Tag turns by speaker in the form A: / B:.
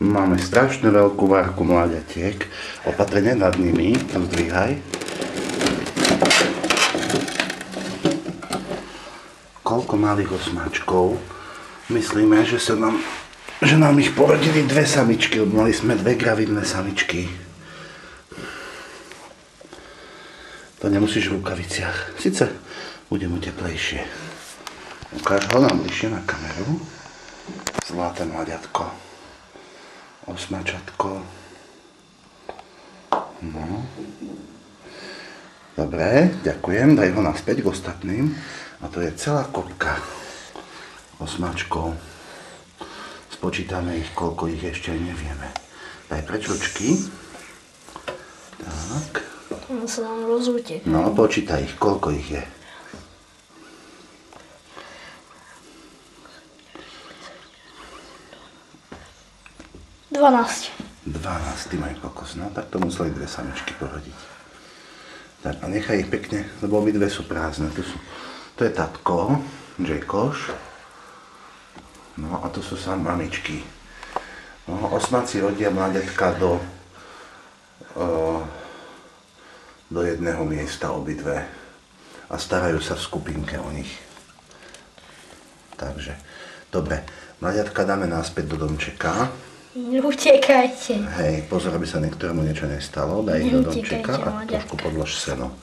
A: Máme strašne veľkú várku mláďatiek. Opatrne nad nimi, zdvíhaj. Koľko malých osmačkov. Myslíme, že nám ich porodili dve samičky. Mali sme dve gravidné samičky. To nemusíš v rukaviciach. Sice bude mu teplejšie. Ukáž ho nám bližšie na kameru. Zlaté mláďatko. Osmačatko. No. Dobre, ďakujem. Daj ho naspäť k ostatným. A to je celá kopka osmačkov. Spočítame ich, koľko ich ešte aj nevieme. Daj preč ručky. Tak.
B: On sa nám rozútek.
A: No, počítaj ich, koľko ich je.
B: 12.
A: 12, ty majú kokos, no tak to museli dve samičky porodiť. Tak a nechaj ich pekne, lebo obidve sú prázdne. To je tatko, Jackoš. No a to sú mamičky. No, osmaci rodia mláďatka do jedného miesta obidve a starajú sa v skupinke o nich. Takže, dobre, mláďatka dáme naspäť do domčeka.
B: Neutekajte.
A: Hej, pozor, aby sa niektorému niečo nestalo. Daj ich do domčeka a trošku podlož seno.